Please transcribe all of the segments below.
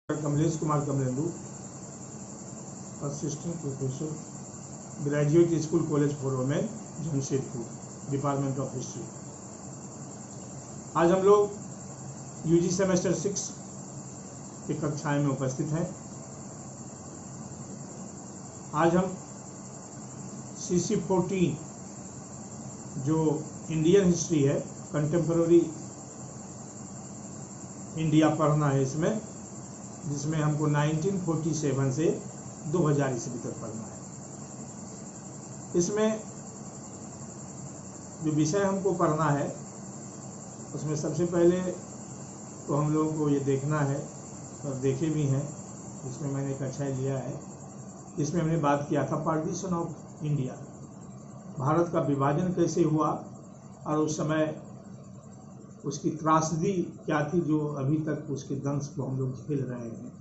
Kamlesh Kumar Kamlendu, assistant professor, graduate school college for women, Jamshedpur, department of history. आज हम लोग UG semester 6 की कक्षाएं में उपस्थित हैं। आज हम CC 14 जो इंडियन हिस्ट्री है, कंटेम्पररी इंडिया पढ़ना है इसमें, जिसमें हमको 1947 से 2000 ईस्वी तक पढ़ना है। इसमें जो विषय हमको पढ़ना है उसमें सबसे पहले तो हम लोगों को ये देखना है, और देखे भी हैं, इसमें मैंने एक अध्याय लिया है। इसमें हमने बात किया था पार्टीशन ऑफ इंडिया, भारत का विभाजन कैसे हुआ और उस समय उसकी त्रासदी क्या थी जो अभी तक उसके दंश को हम लोग झेल रहे हैं।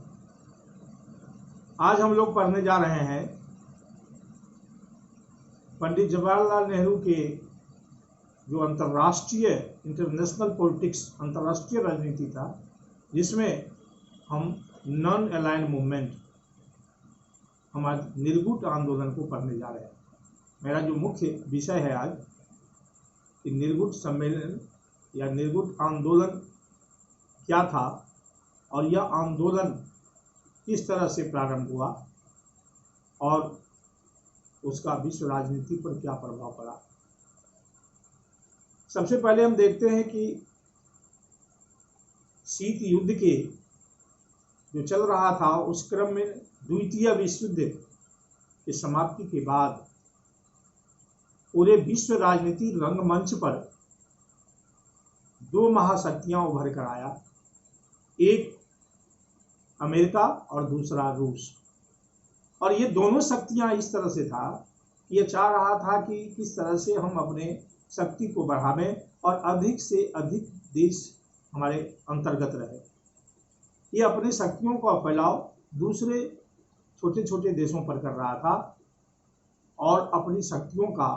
आज हम लोग पढ़ने जा रहे हैं पंडित जवाहरलाल नेहरू के जो इंटरनेशनल पॉलिटिक्स, अंतर्राष्ट्रीय राजनीति था, जिसमें हम नॉन अलाइंड मूवमेंट, हमारे निर्गुट आंदोलन को पढ़ने जा रहे हैं। मेरा जो मुख्य विषय है आज कि निर्गुट सम्मेलन या निर्गुट आंदोलन क्या था और यह आंदोलन किस तरह से प्रारंभ हुआ और उसका विश्व राजनीति पर क्या प्रभाव पड़ा। सबसे पहले हम देखते हैं कि शीत युद्ध के जो चल रहा था उस क्रम में द्वितीय विश्व युद्ध की समाप्ति के बाद पूरे विश्व राजनीति रंगमंच पर दो महाशक्तियां उभर कर आया, एक अमेरिका और दूसरा रूस। और ये दोनों शक्तियां इस तरह से था, ये चाह रहा था कि किस तरह से हम अपने शक्ति को बढ़ावें और अधिक से अधिक देश हमारे अंतर्गत रहे। ये अपनी शक्तियों का फैलाव दूसरे छोटे छोटे देशों पर कर रहा था और अपनी शक्तियों का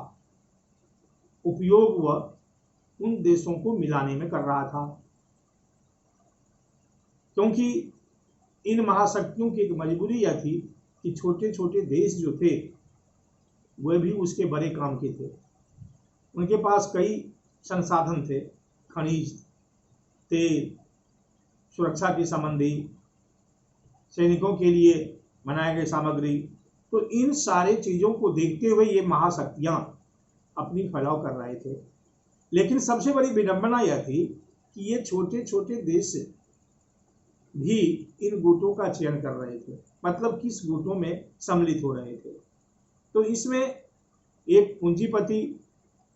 उपयोग वह उन देशों को मिलाने में कर रहा था, क्योंकि इन महाशक्तियों की एक मजबूरी यह थी कि छोटे छोटे देश जो थे वह भी उसके बड़े काम के थे। उनके पास कई संसाधन थे, खनिज, तेल, सुरक्षा के संबंधी, सैनिकों के लिए बनाए गए सामग्री। तो इन सारे चीज़ों को देखते हुए ये महाशक्तियां अपनी फैलाव कर रहे थे। लेकिन सबसे बड़ी विडंबना यह थी कि ये छोटे छोटे देश भी इन गुटों का चयन कर रहे थे, मतलब किस गुटों में सम्मिलित हो रहे थे। तो इसमें एक पूंजीपति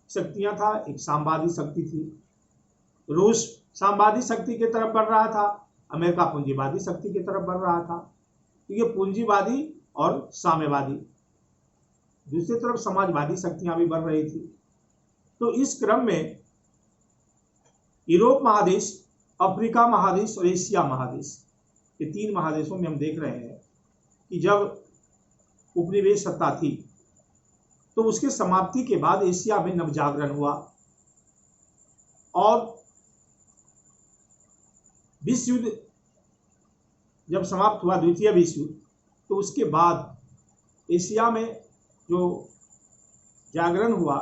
शक्तियां था, एक साम्यवादी शक्ति थी। रूस साम्यवादी शक्ति की तरफ बढ़ रहा था, अमेरिका पूंजीवादी शक्ति की तरफ बढ़ रहा था। तो ये पूंजीवादी और साम्यवादी, दूसरी तरफ समाजवादी शक्तियां भी बढ़ रही थी। तो इस क्रम में यूरोप महादेश, अफ्रीका महादेश और एशिया महादेश, ये तीन महादेशों में हम देख रहे हैं कि जब उपनिवेश सत्ता थी तो उसके समाप्ति के बाद एशिया में नवजागरण हुआ और विश्व युद्ध जब समाप्त हुआ, द्वितीय विश्व युद्ध, तो उसके बाद एशिया में जो जागरण हुआ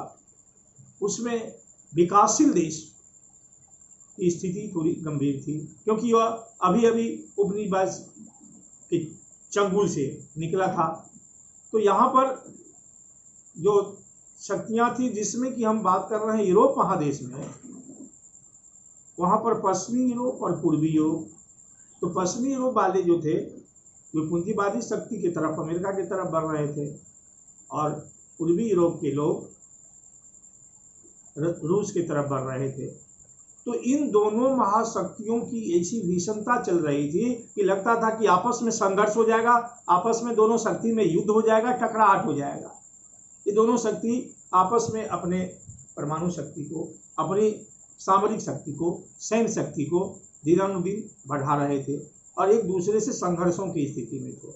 उसमें विकासशील देश की स्थिति थोड़ी गंभीर थी, क्योंकि वह अभी अभी उपनिवेश के चंगुल से निकला था। तो यहाँ पर जो शक्तियाँ थी, जिसमें कि हम बात कर रहे हैं यूरोप महादेश में, वहाँ पर पश्चिमी यूरोप और पूर्वी यूरोप। तो पश्चिमी यूरोप वाले जो थे वे पूंजीवादी शक्ति की तरफ, अमेरिका की तरफ बढ़ रहे थे, और पूर्वी यूरोप के लोग रूस की तरफ बढ़ रहे थे। तो इन दोनों महाशक्तियों की ऐसी भीषणता चल रही थी कि लगता था कि आपस में संघर्ष हो जाएगा, आपस में दोनों शक्ति में युद्ध हो जाएगा, टकराहट हो जाएगा। ये दोनों शक्ति आपस में अपने परमाणु शक्ति को, अपनी सामरिक शक्ति को, सैन्य शक्ति को दिनानुदिन बढ़ा रहे थे और एक दूसरे से संघर्षों की स्थिति में थे।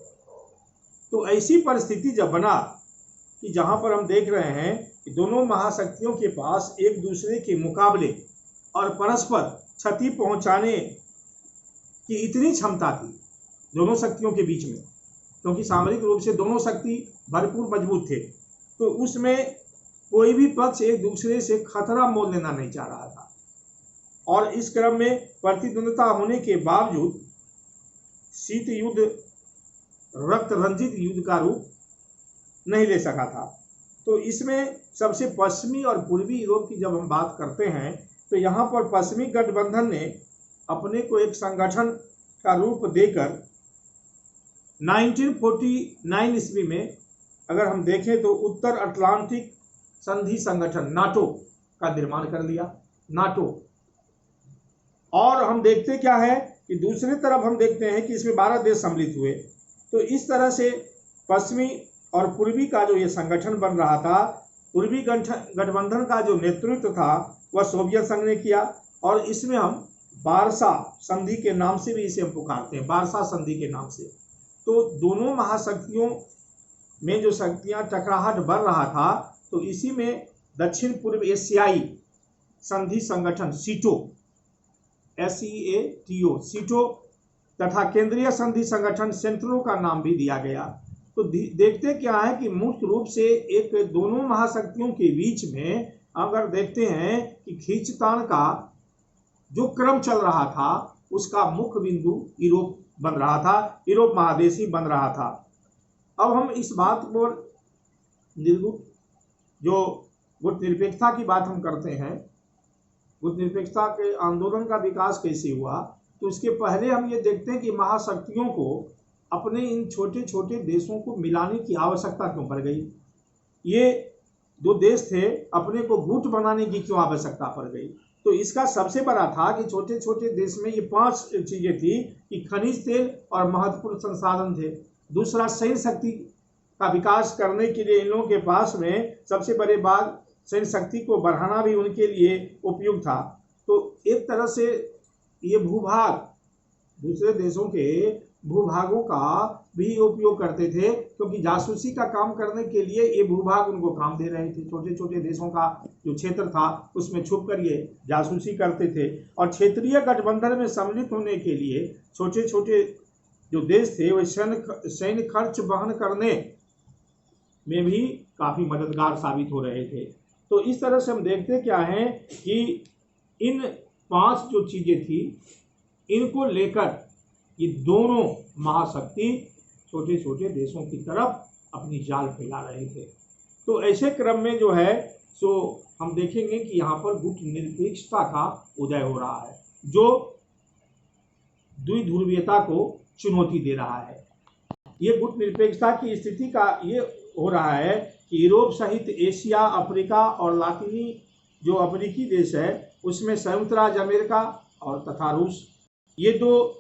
तो ऐसी परिस्थिति जब बना कि जहाँ पर हम देख रहे हैं कि दोनों महाशक्तियों के पास एक दूसरे के मुकाबले और परस्पर क्षति पहुंचाने की इतनी क्षमता थी दोनों शक्तियों के बीच में, क्योंकि सामरिक रूप से दोनों शक्ति भरपूर मजबूत थे। तो उसमें कोई भी पक्ष एक दूसरे से खतरा मोल लेना नहीं चाह रहा था, और इस क्रम में प्रतिद्वंद्विता होने के बावजूद शीत युद्ध रक्त रंजित युद्ध का रूप नहीं ले सका था। तो इसमें सबसे पश्चिमी और पूर्वी यूरोप की जब हम बात करते हैं तो यहाँ पर पश्चिमी गठबंधन ने अपने को एक संगठन का रूप देकर 1949 ईस्वी में अगर हम देखें तो उत्तर अटलांटिक संधि संगठन नाटो का निर्माण कर लिया, नाटो। और हम देखते क्या है कि दूसरी तरफ हम देखते हैं कि इसमें 12 देश सम्मिलित हुए। तो इस तरह से पश्चिमी और पूर्वी का जो ये संगठन बन रहा था, पूर्वी गठबंधन का जो नेतृत्व था वह सोवियत संघ ने किया, और इसमें हम वारसा संधि के नाम से भी इसे हम पुकारते हैं, वारसा संधि के नाम से। तो दोनों महाशक्तियों में जो शक्तियां टकराहट बढ़ रहा था, तो इसी में दक्षिण पूर्व एशियाई संधि संगठन सीटो, SEATO, सीटो तथा केंद्रीय संधि संगठन सेंट्रो का नाम भी दिया गया। तो देखते क्या है कि मुख्य रूप से एक दोनों महाशक्तियों के बीच में अगर देखते हैं कि खींचतान का जो क्रम चल रहा था उसका मुख्य बिंदु यूरोप बन रहा था, यूरोप महादेश ही बन रहा था। अब हम इस बात पर जो गुट निरपेक्षता की बात हम करते हैं, गुट निरपेक्षता के आंदोलन का विकास कैसे हुआ, तो इसके पहले हम ये देखते हैं कि महाशक्तियों को अपने इन छोटे छोटे देशों को मिलाने की आवश्यकता क्यों पड़ गई। ये दो देश थे, अपने को गुट बनाने की क्यों आवश्यकता पड़ गई। तो इसका सबसे बड़ा था कि छोटे छोटे देश में ये 5 चीजें थी कि खनिज तेल और महत्वपूर्ण संसाधन थे। दूसरा, सैन्य शक्ति का विकास करने के लिए इन लोगों के पास में सबसे बड़े बात सैन्य शक्ति को बढ़ाना भी उनके लिए उपयुक्त था। तो एक तरह से ये भूभाग दूसरे देशों के भूभागों का भी उपयोग करते थे, क्योंकि जासूसी का काम करने के लिए ये भूभाग उनको काम दे रहे थे। छोटे छोटे देशों का जो क्षेत्र था उसमें छुप कर ये जासूसी करते थे, और क्षेत्रीय गठबंधन में सम्मिलित होने के लिए छोटे छोटे जो देश थे वे सैन्य खर्च वहन करने में भी काफ़ी मददगार साबित हो रहे थे। तो इस तरह से हम देखते क्या है कि इन 5 जो चीज़ें थी इनको लेकर ये दोनों महाशक्ति छोटे छोटे देशों की तरफ अपनी जाल फैला रहे थे। तो ऐसे क्रम में जो है सो हम देखेंगे कि यहाँ पर गुट निरपेक्षता का उदय हो रहा है, जो द्विध्रुवीयता को चुनौती दे रहा है। ये गुट निरपेक्षता की स्थिति का ये हो रहा है कि यूरोप सहित एशिया, अफ्रीका और लातीनी जो अफ्रीकी देश है उसमें संयुक्त राज्य अमेरिका और तथा रूस, ये दो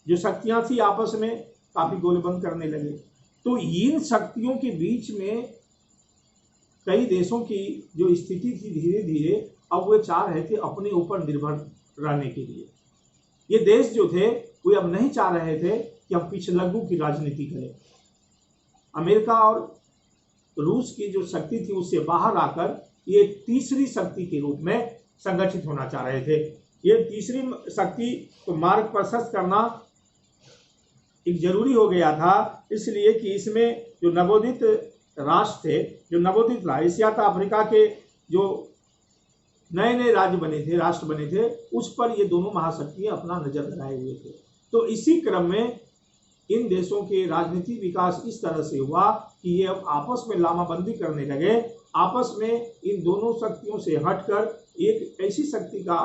जो शक्तियां थी आपस में काफ़ी गोलीबंद करने लगे। तो इन शक्तियों के बीच में कई देशों की जो स्थिति थी धीरे धीरे अब वे चाह रहे थे अपने ऊपर निर्भर रहने के लिए। ये देश जो थे वे अब नहीं चाह रहे थे कि हम पिछलग्गू की राजनीति करें। अमेरिका और रूस की जो शक्ति थी उससे बाहर आकर ये तीसरी शक्ति के रूप में संगठित होना चाह रहे थे। ये तीसरी शक्ति को मार्ग प्रशस्त करना एक जरूरी हो गया था, इसलिए कि इसमें जो नवोदित राष्ट्र थे, जो नवोदित एशिया था, अफ्रीका के जो नए नए राज्य बने थे, राष्ट्र बने थे, उस पर ये दोनों महाशक्तियां अपना नजर लगाए हुए थे। तो इसी क्रम में इन देशों के राजनीतिक विकास इस तरह से हुआ कि ये अब आपस में लामाबंदी करने लगे, आपस में इन दोनों शक्तियों से हटकर एक ऐसी शक्ति का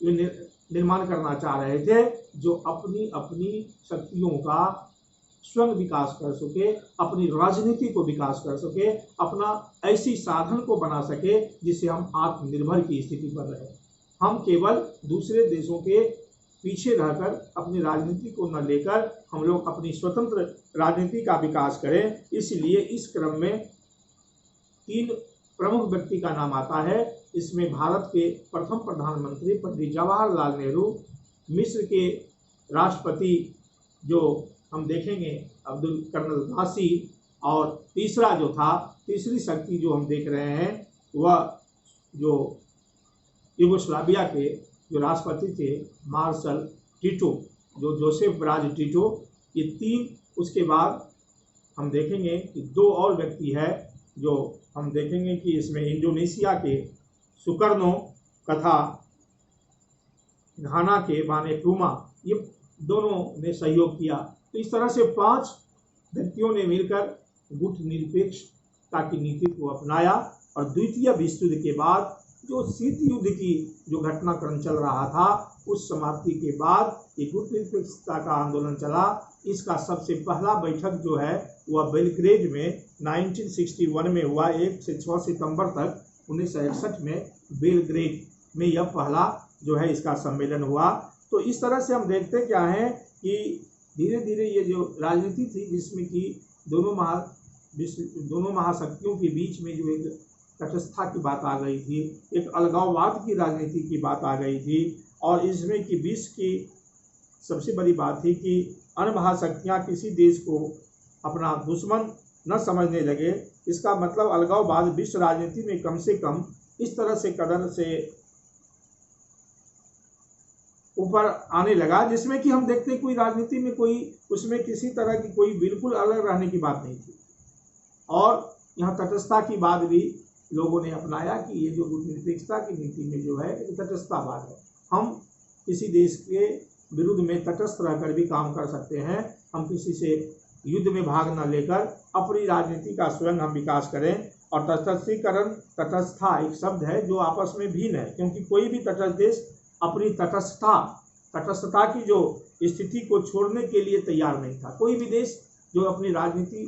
निर्माण करना चाह रहे थे जो अपनी अपनी शक्तियों का स्वयं विकास कर सके, अपनी राजनीति को विकास कर सके, अपना ऐसी साधन को बना सके जिससे हम आत्मनिर्भर की स्थिति पर रहे। हम केवल दूसरे देशों के पीछे रहकर अपनी राजनीति को न लेकर हम लोग अपनी स्वतंत्र राजनीति का विकास करें। इसलिए इस क्रम में 3 प्रमुख व्यक्ति का नाम आता है। इसमें भारत के प्रथम प्रधानमंत्री पंडित जवाहरलाल नेहरू, मिस्र के राष्ट्रपति जो हम देखेंगे अब्दुल कर्नल नासिर, और तीसरा जो था, तीसरी शक्ति जो हम देख रहे हैं वह जो युगोस्लाविया के जो राष्ट्रपति थे मार्शल टिटो, जो जोसेफ ब्राज टिटो, ये 3। उसके बाद हम देखेंगे कि 2 और व्यक्ति है जो हम देखेंगे कि इसमें इंडोनेशिया के सुकर्नो तथा घाना के बाने क्रूमा, ये दोनों ने सहयोग किया। तो इस तरह से 5 व्यक्तियों ने मिलकर गुटनिरपेक्षता की नीति को अपनाया और द्वितीय विश्व युद्ध के बाद जो शीत युद्ध की जो घटनाक्रम चल रहा था, उस समाप्ति के बाद ये गुटनिरपेक्षता का आंदोलन चला। इसका सबसे पहला बैठक जो है वह बेलग्रेड में 1961 में हुआ। 1 से 6 सितंबर तक 1961 में बेलग्रेड में यह पहला जो है इसका सम्मेलन हुआ। तो इस तरह से हम देखते क्या है कि धीरे धीरे ये जो राजनीति थी, जिसमें कि दोनों महाशक्तियों के बीच में जो एक तटस्थता की बात आ गई थी, एक अलगाववाद की राजनीति की बात आ गई थी, और इसमें कि विश्व की सबसे बड़ी बात थी कि अन्य महाशक्तियाँ किसी देश को अपना दुश्मन न समझने लगे। इसका मतलब अलगाववाद विश्व राजनीति में कम से कम इस तरह से कदर से ऊपर आने लगा, जिसमें कि हम देखते हैं कोई राजनीति में कोई उसमें किसी तरह की कोई बिल्कुल अलग रहने की बात नहीं थी। और यहाँ तटस्थता की बात भी लोगों ने अपनाया कि ये जो गुटनिरपेक्षता की नीति में जो है तटस्थतावाद है। हम किसी देश के विरुद्ध में तटस्थ रहकर भी काम कर सकते हैं। हम किसी से युद्ध में भाग न लेकर अपनी राजनीति का स्वयं हम विकास करें। और तटस्थीकरण, तटस्थता एक शब्द है जो आपस में भिन्न है, क्योंकि कोई भी तटस्थ देश अपनी तटस्थता की जो स्थिति को छोड़ने के लिए तैयार नहीं था। कोई भी देश जो अपनी राजनीति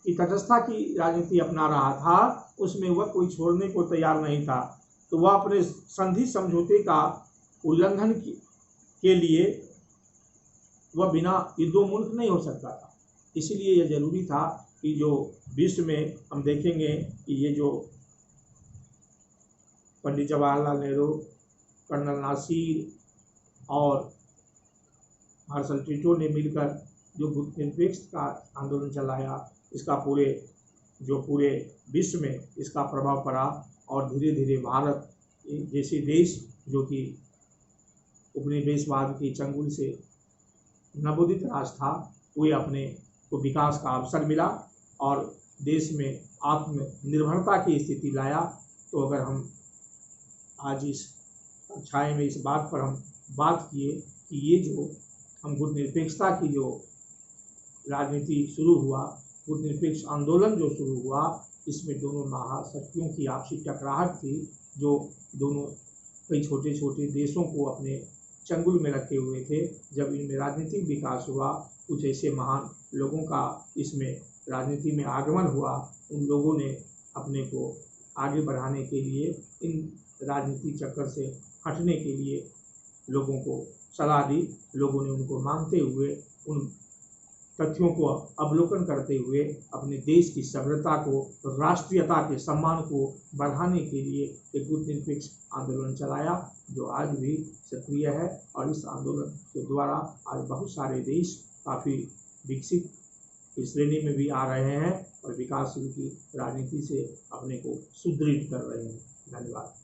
की तटस्थता की राजनीति अपना रहा था, उसमें वह कोई छोड़ने को तैयार नहीं था। तो वह अपने संधि समझौते का उल्लंघन के लिए वह बिना युद्धोन्मुख नहीं हो सकता था। इसीलिए यह जरूरी था कि जो विश्व में हम देखेंगे कि ये जो पंडित जवाहरलाल नेहरू, कर्नल नासिर और मार्शल टिटो ने मिलकर जो गुटनिरपेक्ष का आंदोलन चलाया, इसका पूरे विश्व में इसका प्रभाव पड़ा। और धीरे धीरे भारत जैसे देश जो कि उपनिवेशवाद की चंगुल से नवोदित राष्ट्र था, वे अपने को विकास का अवसर मिला और देश में आत्मनिर्भरता की स्थिति लाया। तो अगर हम आज इस कक्षाएँ में इस बात पर हम बात किए कि ये जो हम गुटनिरपेक्षता की जो राजनीति शुरू हुआ, गुटनिरपेक्ष आंदोलन जो शुरू हुआ, इसमें दोनों महाशक्तियों की आपसी टकराहट थी, जो दोनों कई छोटे छोटे देशों को अपने चंगुल में रखे हुए थे। जब इनमें राजनीतिक विकास हुआ, कुछ ऐसे महान लोगों का इसमें राजनीति में आगमन हुआ, उन लोगों ने अपने को आगे बढ़ाने के लिए, इन राजनीतिक चक्कर से हटने के लिए लोगों को सलाह दी। लोगों ने उनको मानते हुए, उन तथ्यों को अवलोकन करते हुए अपने देश की सभ्यता को, राष्ट्रीयता के सम्मान को बढ़ाने के लिए एक गुटनिरपेक्ष आंदोलन चलाया, जो आज भी सक्रिय है। और इस आंदोलन के द्वारा आज बहुत सारे देश काफ़ी विकसित की श्रेणी में भी आ रहे हैं और विकासशील की राजनीति से अपने को सुदृढ़ कर रहे हैं। धन्यवाद।